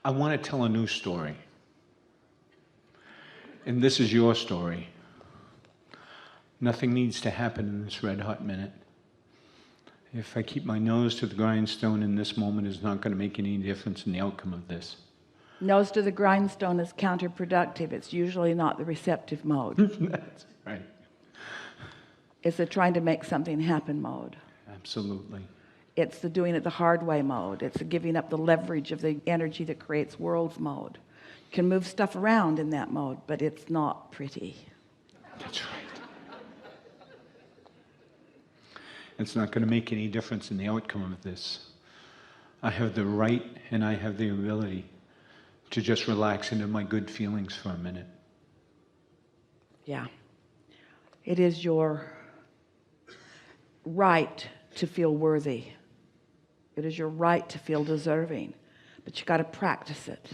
I want to tell a new story. And this is your story. Nothing needs to happen in this red hot minute. If I keep my nose to the grindstone in this moment, it's not going to make any difference in the outcome of this. Nose to the grindstone is counterproductive. It's usually not the receptive mode. That's right. It's the trying to make something happen mode. Absolutely. It's the doing it the hard way mode. It's the giving up the leverage of the energy that creates worlds mode. You can move stuff around in that mode, but it's not pretty. That's right. It's not going to make any difference in the outcome of this. I have the right and I have the ability to just relax into my good feelings for a minute. Yeah. It is your right to feel worthy. It is your right to feel deserving. But you got to practice it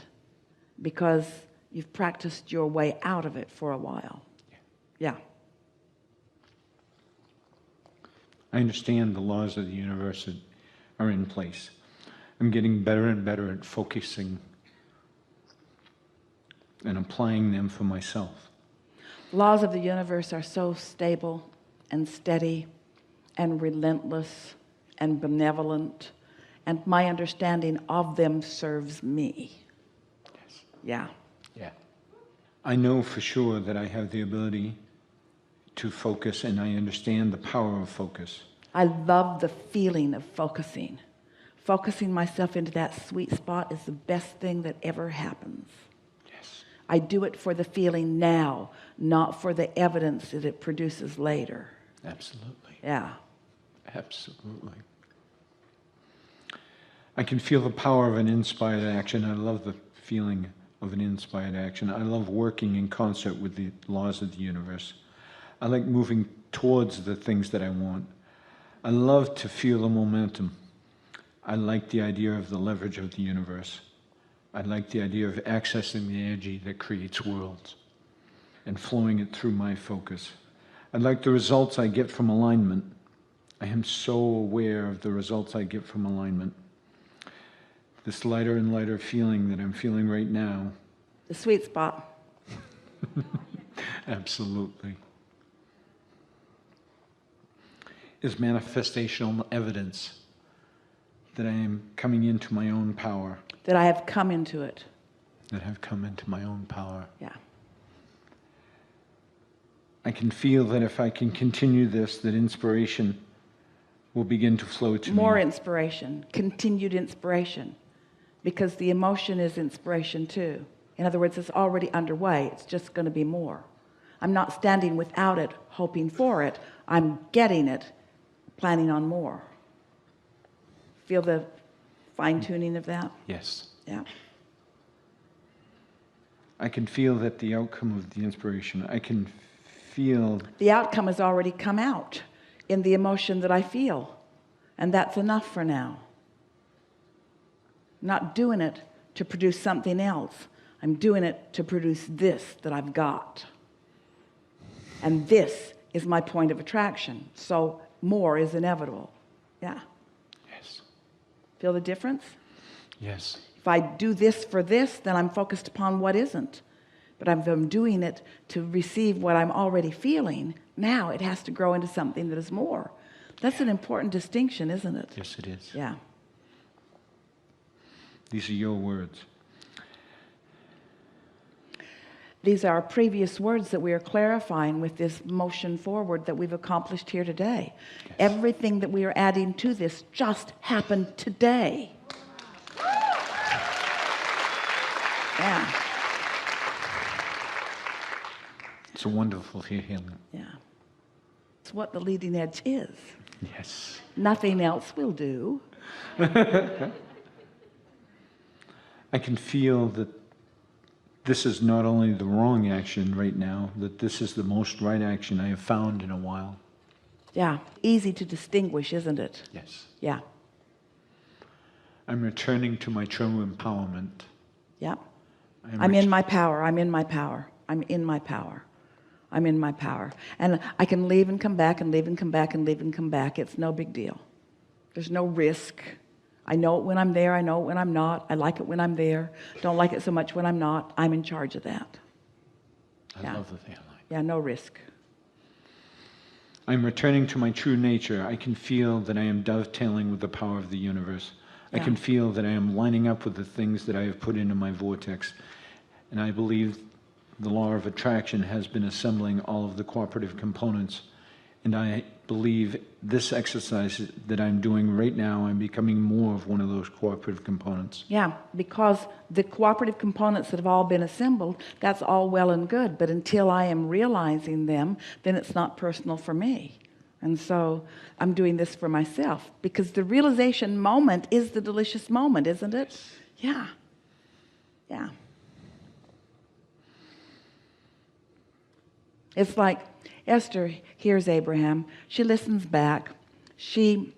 because you've practiced your way out of it for a while. Yeah. I understand the laws of the universe that are in place. I'm getting better and better at focusing and applying them for myself. Laws of the universe are so stable and steady and relentless and benevolent, and my understanding of them serves me. Yes. Yeah. Yeah. I know for sure that I have the ability to focus, and I understand the power of focus. I love the feeling of focusing. Focusing myself into that sweet spot is the best thing that ever happens. Yes. I do it for the feeling now, not for the evidence that it produces later. Absolutely. Yeah. Absolutely. I can feel the power of an inspired action. I love the feeling of an inspired action. I love working in concert with the laws of the universe. I like moving towards the things that I want. I love to feel the momentum. I like the idea of the leverage of the universe. I like the idea of accessing the energy that creates worlds and flowing it through my focus. I like the results I get from alignment. I am so aware of the results I get from alignment. This lighter and lighter feeling that I'm feeling right now. The sweet spot. Absolutely. Is manifestational evidence that I am coming into my own power. That I have come into it. That I've come into my own power. Yeah. I can feel that if I can continue this, that inspiration will begin to flow to me. More inspiration, continued inspiration, because the emotion is inspiration too. In other words, it's already underway. It's just going to be more. I'm not standing without it, hoping for it. I'm getting it, planning on more. Feel the fine-tuning of that? Yes. Yeah. I can feel that the outcome of the inspiration, I can feel... The outcome has already come out in the emotion that I feel. And that's enough for now. I'm not doing it to produce something else. I'm doing it to produce this that I've got. And this is my point of attraction. So more is inevitable. Yeah. Yes. Feel the difference? Yes. If I do this for this, then I'm focused upon what isn't. But if I'm doing it to receive what I'm already feeling, now it has to grow into something that is more. That's an important distinction, isn't it? Yes, it is. Yeah. These are your words. These are previous words that we are clarifying with this motion forward that we've accomplished here today. Yes. Everything that we are adding to this just happened today. Yeah. It's a wonderful feeling. Yeah. It's what the leading edge is. Yes. Nothing else will do. I can feel that this is not only the wrong action right now, that this is the most right action I have found in a while. Yeah. Easy to distinguish, isn't it? Yes. Yeah. I'm returning to my true empowerment. Yeah. I'm in my power. I'm in my power. I'm in my power. I'm in my power. And I can leave and come back and leave and come back and leave and come back. It's no big deal. There's no risk. I know it when I'm there. I know it when I'm not. I like it when I'm there. Don't like it so much when I'm not. I'm in charge of that. I love the feeling. Yeah, no risk. I'm returning to my true nature. I can feel that I am dovetailing with the power of the universe. I can feel that I am lining up with the things that I have put into my vortex. And I believe the law of attraction has been assembling all of the cooperative components. And I believe this exercise that I'm doing right now, I'm becoming more of one of those cooperative components. Yeah, because the cooperative components that have all been assembled, that's all well and good. But until I am realizing them, then it's not personal for me. And so I'm doing this for myself, because the realization moment is the delicious moment, isn't it? Yeah. Yeah. It's like Esther hears Abraham. She listens back. She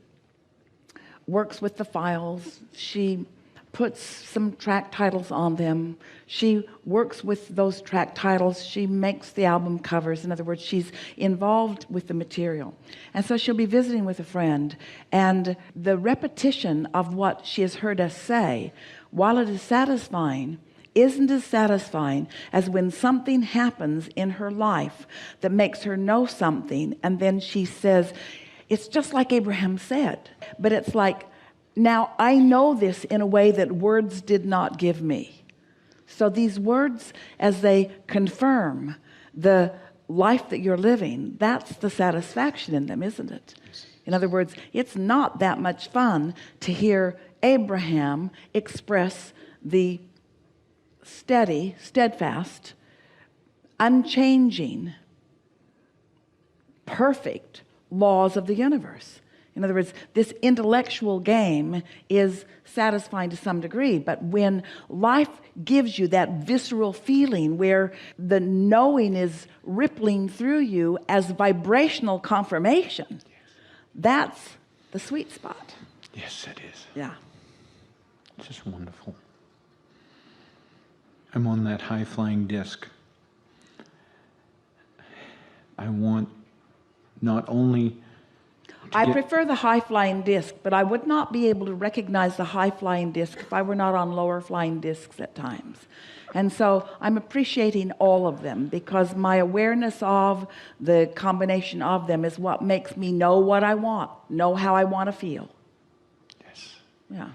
works with the files. She puts some track titles on them. She works with those track titles. She makes the album covers. In other words, she's involved with the material. And so she'll be visiting with a friend, and the repetition of what she has heard us say, while it is satisfying, isn't as satisfying as when something happens in her life that makes her know something, and then she says, it's just like Abraham said, but it's like, now I know this in a way that words did not give me. So these words, as they confirm the life that you're living, that's the satisfaction in them, isn't it? In other words, it's not that much fun to hear Abraham express the steady, steadfast, unchanging, perfect laws of the universe. In other words, this intellectual game is satisfying to some degree, but when life gives you that visceral feeling where the knowing is rippling through you as vibrational confirmation, that's the sweet spot. Yes, it is. Yeah. It's just wonderful. I'm on that high-flying disc. I want not only I prefer the high-flying disc, but I would not be able to recognize the high-flying disc if I were not on lower-flying discs at times. And so I'm appreciating all of them, because my awareness of the combination of them is what makes me know what I want, know how I want to feel. Yes. Yeah.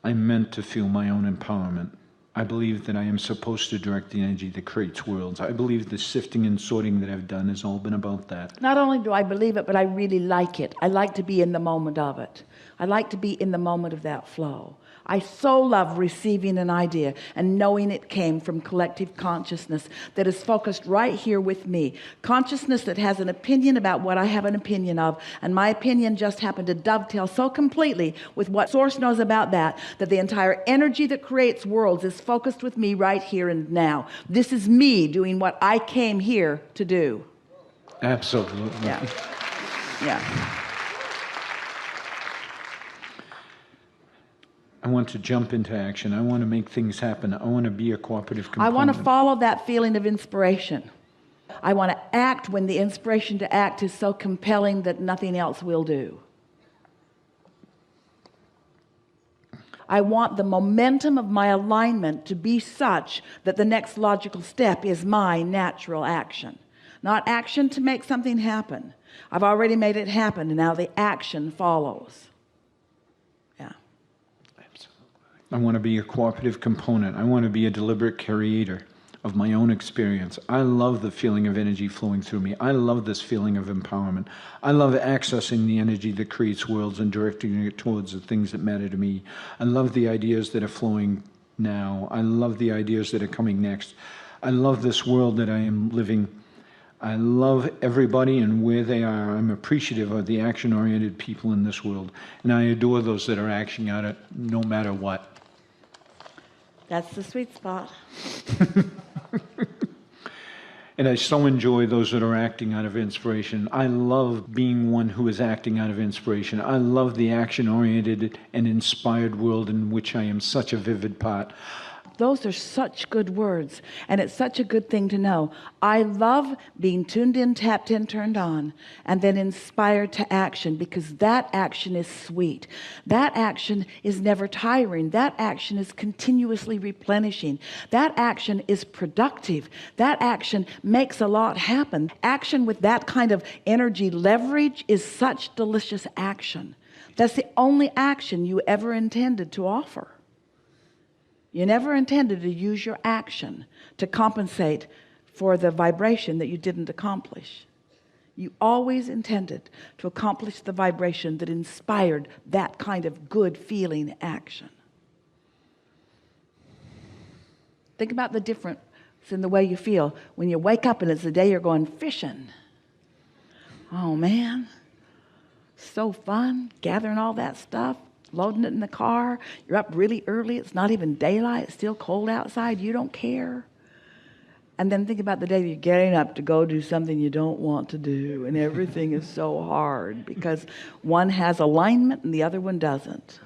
I'm meant to feel my own empowerment. I believe that I am supposed to direct the energy that creates worlds. I believe the sifting and sorting that I've done has all been about that. Not only do I believe it, but I really like it. I like to be in the moment of it. I like to be in the moment of that flow. I so love receiving an idea and knowing it came from collective consciousness that is focused right here with me. Consciousness that has an opinion about what I have an opinion of, and my opinion just happened to dovetail so completely with what Source knows about that the entire energy that creates worlds is focused with me right here and now. This is me doing what I came here to do. Absolutely. Yeah. Yeah. I want to jump into action. I want to make things happen. I want to be a cooperative component. I want to follow that feeling of inspiration. I want to act when the inspiration to act is so compelling that nothing else will do. I want the momentum of my alignment to be such that the next logical step is my natural action. Not action to make something happen. I've already made it happen, and now the action follows. I want to be a cooperative component. I want to be a deliberate creator of my own experience. I love the feeling of energy flowing through me. I love this feeling of empowerment. I love accessing the energy that creates worlds and directing it towards the things that matter to me. I love the ideas that are flowing now. I love the ideas that are coming next. I love this world that I am living. I love everybody and where they are. I'm appreciative of the action-oriented people in this world. And I adore those that are acting out it no matter what. That's the sweet spot. And I so enjoy those that are acting out of inspiration. I love being one who is acting out of inspiration. I love the action-oriented and inspired world in which I am such a vivid part. those are such good words, and it's such a good thing to know. I love being tuned in, tapped in, turned on, and then inspired to action, because that action is sweet. That action is never tiring. That action is continuously replenishing. That action is productive. That action makes a lot happen. Action with that kind of energy leverage is such delicious action. That's the only action you ever intended to offer. You never intended to use your action to compensate for the vibration that you didn't accomplish. You always intended to accomplish the vibration that inspired that kind of good feeling action. Think about the difference in the way you feel when you wake up and it's the day you're going fishing. Oh man, so fun, gathering all that stuff, loading it in the car. You're up really early. It's not even daylight. It's still cold outside. You don't care. And then think about the day you're getting up to go do something you don't want to do, and everything is so hard because one has alignment and the other one doesn't.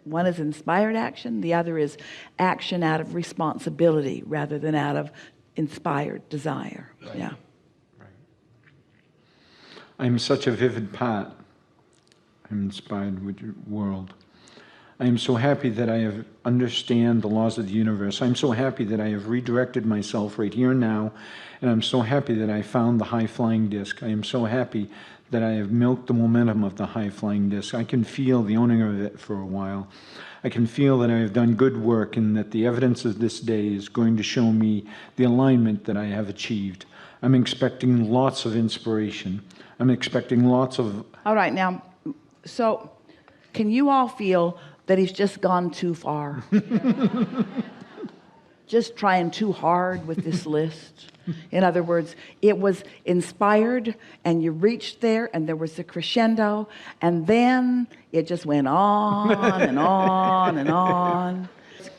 One is inspired action. The other is action out of responsibility rather than out of inspired desire. Right. Yeah. Right. I'm such a vivid part. I'm inspired with your world. I am so happy that I have understand the laws of the universe. I'm so happy that I have redirected myself right here and now, and I'm so happy that I found the high-flying disc. I am so happy that I have milked the momentum of the high-flying disc. I can feel the owning of it for a while. I can feel that I have done good work and that the evidence of this day is going to show me the alignment that I have achieved. I'm expecting lots of inspiration. I'm expecting lots of... All right, now, so can you all feel that he's just gone too far? Just trying too hard with this list. In other words, it was inspired and you reached there and there was a crescendo, and then it just went on and on and on.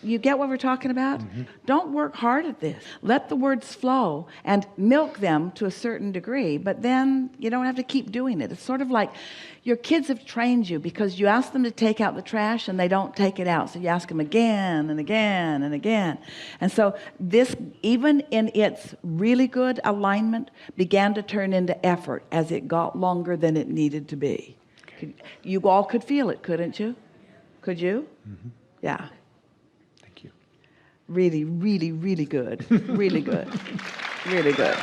You get what we're talking about? Mm-hmm. Don't work hard at this. Let the words flow and milk them to a certain degree, but then you don't have to keep doing it. It's sort of like your kids have trained you because you ask them to take out the trash and they don't take it out. So you ask them again and again and again. And so this, even in its really good alignment, began to turn into effort as it got longer than it needed to be. Okay. You all could feel it, couldn't you? Could you? Mm-hmm. Yeah. Really, really, really good. Really good. Really good.